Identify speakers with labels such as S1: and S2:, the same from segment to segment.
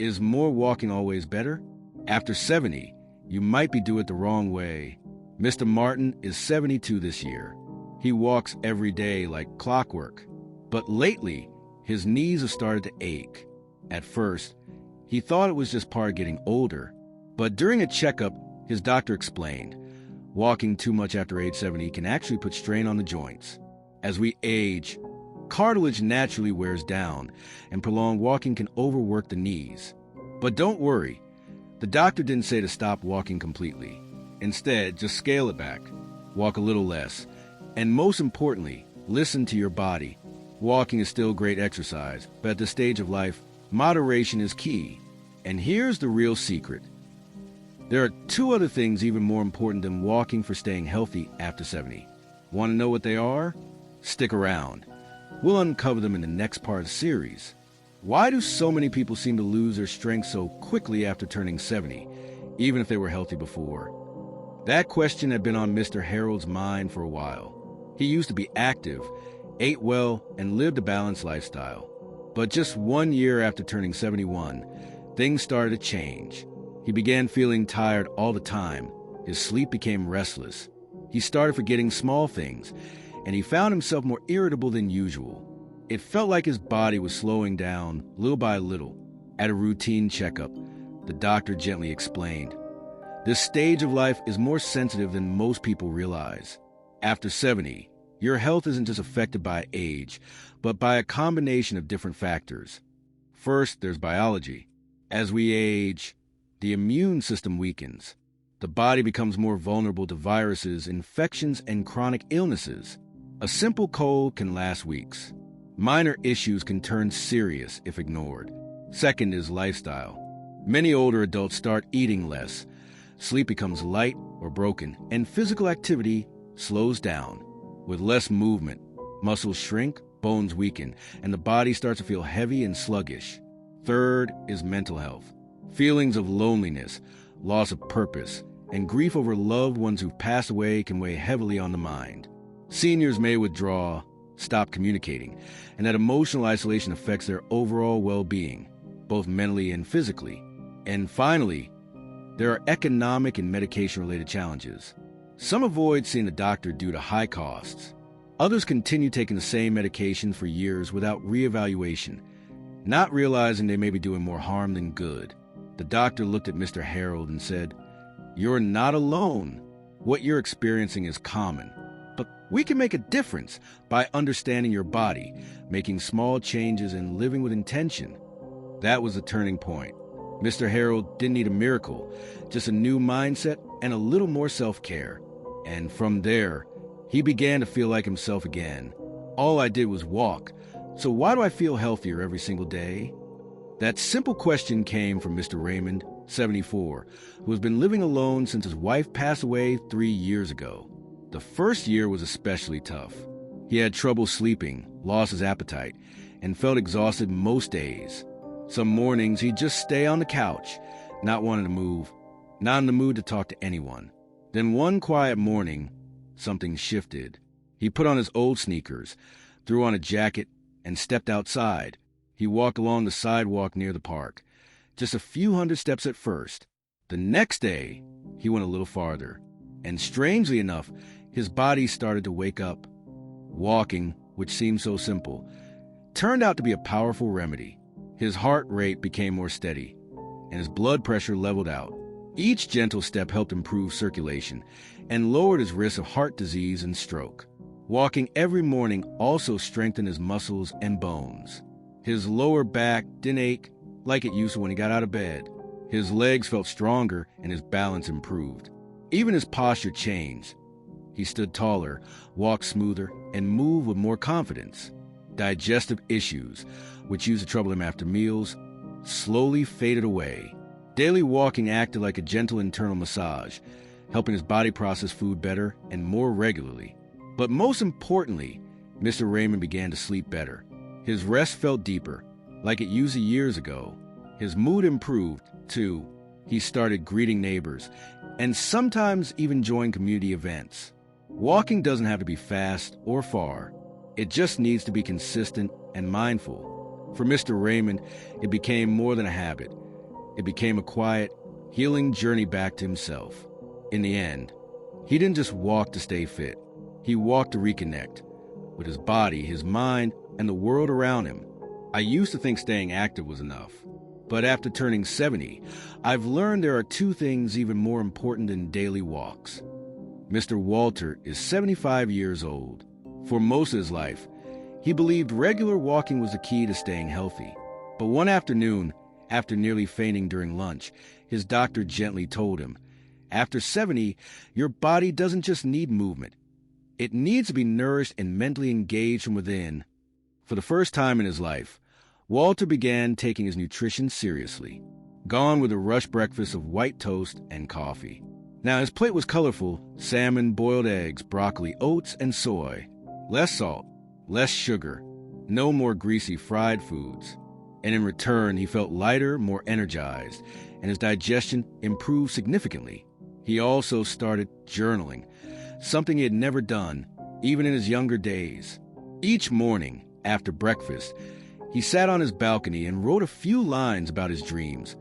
S1: Is more walking always better? After 70, you might be doing it the wrong way. Mr. Martin is 72 this year. He walks every day like clockwork. But lately, his knees have started to ache. At first, he thought it was just part of getting older. But during a checkup, his doctor explained, walking too much after age 70 can actually put strain on the joints. As we age, cartilage naturally wears down, and prolonged walking can overwork the knees. But don't worry, the doctor didn't say to stop walking completely. Instead, just scale it back, walk a little less, and most importantly, listen to your body. Walking is still great exercise, but at this stage of life, moderation is key. And here's the real secret. There are two other things even more important than walking for staying healthy after 70. Want to know what they are? Stick around. We'll uncover them in the next part of the series. Why do so many people seem to lose their strength so quickly after turning 70, even if they were healthy before? That question had been on Mr. Harold's mind for a while. He used to be active, ate well, and lived a balanced lifestyle. But just 1 year after turning 71, things started to change. He began feeling tired all the time. His sleep became restless. He started forgetting small things, and he found himself more irritable than usual. It felt like his body was slowing down, little by little. At a routine checkup, the doctor gently explained, "This stage of life is more sensitive than most people realize. After 70, your health isn't just affected by age, but by a combination of different factors. First, there's biology. As we age, the immune system weakens. The body becomes more vulnerable to viruses, infections, and chronic illnesses. A simple cold can last weeks. Minor issues can turn serious if ignored. Second is lifestyle. Many older adults start eating less. Sleep becomes light or broken, and physical activity slows down. With less movement, muscles shrink, bones weaken, and the body starts to feel heavy and sluggish. Third is mental health. Feelings of loneliness, loss of purpose, and grief over loved ones who've passed away can weigh heavily on the mind. Seniors may withdraw, stop communicating, and that emotional isolation affects their overall well-being, both mentally and physically. And finally, there are economic and medication-related challenges. Some avoid seeing a doctor due to high costs. Others continue taking the same medication for years without reevaluation, not realizing they may be doing more harm than good. The doctor looked at Mr. Harold and said, "You're not alone. What you're experiencing is common. But we can make a difference by understanding your body, making small changes, and living with intention." That was the turning point. Mr. Harold didn't need a miracle, just a new mindset and a little more self-care. And from there, he began to feel like himself again. All I did was walk. So why do I feel healthier every single day? That simple question came from Mr. Raymond, 74, who has been living alone since his wife passed away 3 years ago. The first year was especially tough. He had trouble sleeping, lost his appetite, and felt exhausted most days. Some mornings he'd just stay on the couch, not wanting to move, not in the mood to talk to anyone. Then one quiet morning, something shifted. He put on his old sneakers, threw on a jacket, and stepped outside. He walked along the sidewalk near the park, just a few hundred steps at first. The next day, he went a little farther, and strangely enough, his body started to wake up. Walking, which seemed so simple, turned out to be a powerful remedy. His heart rate became more steady, and his blood pressure leveled out. Each gentle step helped improve circulation and lowered his risk of heart disease and stroke. Walking every morning also strengthened his muscles and bones. His lower back didn't ache like it used to when he got out of bed. His legs felt stronger and his balance improved. Even his posture changed. He stood taller, walked smoother, and moved with more confidence. Digestive issues, which used to trouble him after meals, slowly faded away. Daily walking acted like a gentle internal massage, helping his body process food better and more regularly. But most importantly, Mr. Raymond began to sleep better. His rest felt deeper, like it used to years ago. His mood improved, too. He started greeting neighbors, and sometimes even joined community events. Walking doesn't have to be fast or far. It just needs to be consistent and mindful. For Mr. Raymond, it became more than a habit, It became a quiet, healing journey back to himself. In the end, he didn't just walk to stay fit. He walked to reconnect with his body, his mind, and the world around him. I used to think staying active was enough. But after turning 70, I've learned there are two things even more important than daily walks. Mr. Walter is 75 years old. For most of his life, he believed regular walking was the key to staying healthy. But one afternoon, after nearly fainting during lunch, his doctor gently told him, "After 70, your body doesn't just need movement. It needs to be nourished and mentally engaged from within." For the first time in his life, Walter began taking his nutrition seriously, gone with a rush breakfast of white toast and coffee. Now, his plate was colorful: salmon, boiled eggs, broccoli, oats, and soy. Less salt, less sugar, no more greasy fried foods. And in return, he felt lighter, more energized, and his digestion improved significantly. He also started journaling, something he had never done, even in his younger days. Each morning, after breakfast, he sat on his balcony and wrote a few lines about his dreams,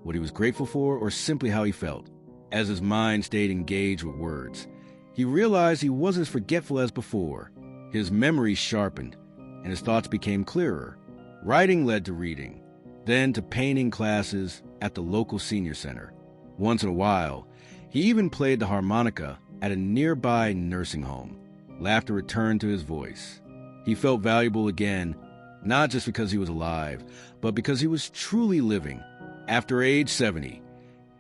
S1: what he was grateful for, or simply how he felt. As his mind stayed engaged with words, he realized he wasn't as forgetful as before. His memory sharpened, and his thoughts became clearer. Writing led to reading, then to painting classes at the local senior center. Once in a while, he even played the harmonica at a nearby nursing home. Laughter returned to his voice. He felt valuable again, not just because he was alive, but because he was truly living. After age 70,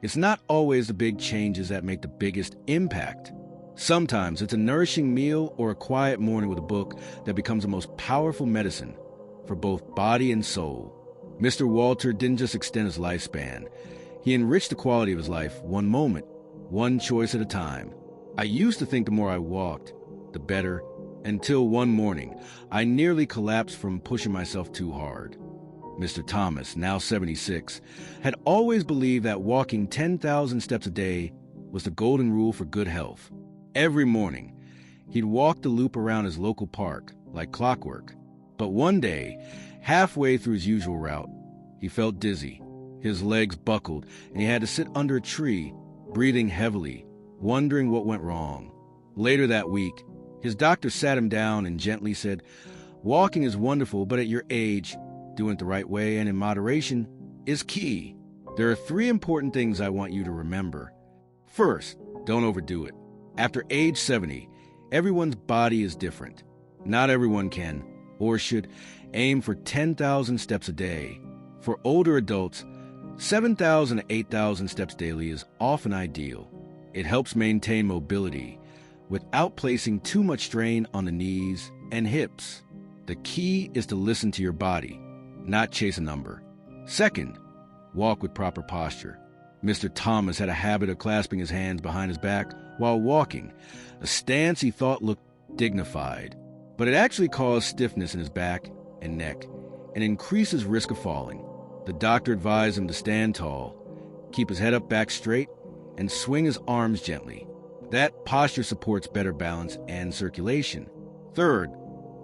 S1: it's not always the big changes that make the biggest impact. Sometimes it's a nourishing meal or a quiet morning with a book that becomes the most powerful medicine for both body and soul. Mr. Walter didn't just extend his lifespan. He enriched the quality of his life one moment, one choice at a time. I used to think the more I walked, the better, until one morning, I nearly collapsed from pushing myself too hard. Mr. Thomas, now 76, had always believed that walking 10,000 steps a day was the golden rule for good health. Every morning, he'd walk the loop around his local park, like clockwork. But one day, halfway through his usual route, he felt dizzy. His legs buckled, and he had to sit under a tree, breathing heavily, wondering what went wrong. Later that week, his doctor sat him down and gently said, "Walking is wonderful, but at your age, doing it the right way and in moderation is key. There are 3 important things I want you to remember. First, don't overdo it. After age 70, everyone's body is different. Not everyone can, or should, aim for 10,000 steps a day. For older adults, 7,000 to 8,000 steps daily is often ideal. It helps maintain mobility without placing too much strain on the knees and hips. The key is to listen to your body, not chase a number. Second, walk with proper posture. Mr. Thomas had a habit of clasping his hands behind his back while walking, a stance he thought looked dignified. But it actually caused stiffness in his back and neck and increased his risk of falling. The doctor advised him to stand tall, keep his head up back straight, and swing his arms gently. That posture supports better balance and circulation. Third,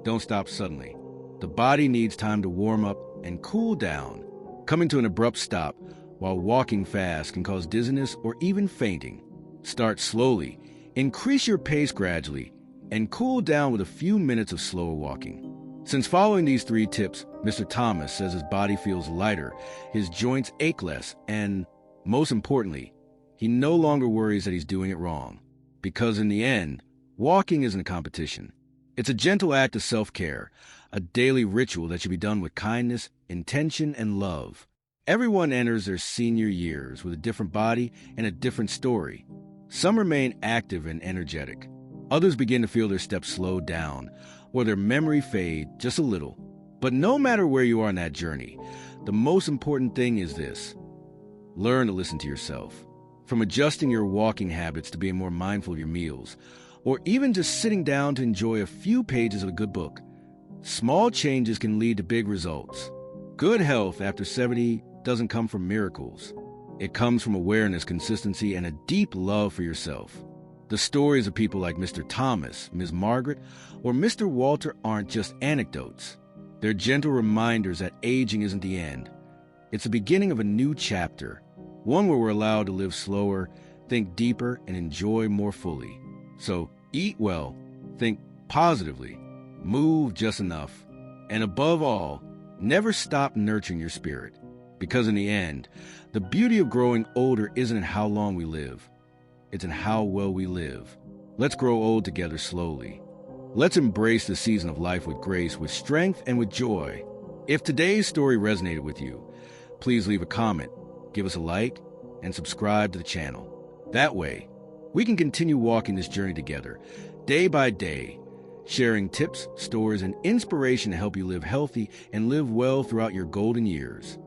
S1: don't stop suddenly. The body needs time to warm up and cool down. Coming to an abrupt stop while walking fast can cause dizziness or even fainting. Start slowly, increase your pace gradually, and cool down with a few minutes of slower walking. Since following these 3 tips, Mr. Thomas says his body feels lighter, his joints ache less, and, most importantly, he no longer worries that he's doing it wrong. Because in the end, walking isn't a competition. It's a gentle act of self-care, a daily ritual that should be done with kindness, intention, and love. Everyone enters their senior years with a different body and a different story. Some remain active and energetic. Others begin to feel their steps slow down or their memory fade just a little. But no matter where you are in that journey, the most important thing is this: learn to listen to yourself. From adjusting your walking habits to being more mindful of your meals, or even just sitting down to enjoy a few pages of a good book, small changes can lead to big results. Good health after 70 doesn't come from miracles. It comes from awareness, consistency, and a deep love for yourself. The stories of people like Mr. Thomas, Ms. Margaret, or Mr. Walter aren't just anecdotes. They're gentle reminders that aging isn't the end, It's the beginning of a new chapter, one where we're allowed to live slower, think deeper, and enjoy more fully. So eat well, think positively, move just enough, and above all, never stop nurturing your spirit. Because in the end, the beauty of growing older isn't in how long we live, it's in how well we live. Let's grow old together slowly. Let's embrace the season of life with grace, with strength, and with joy. If today's story resonated with you, please leave a comment, give us a like, and subscribe to the channel. That way, we can continue walking this journey together, day by day, sharing tips, stories, and inspiration to help you live healthy and live well throughout your golden years.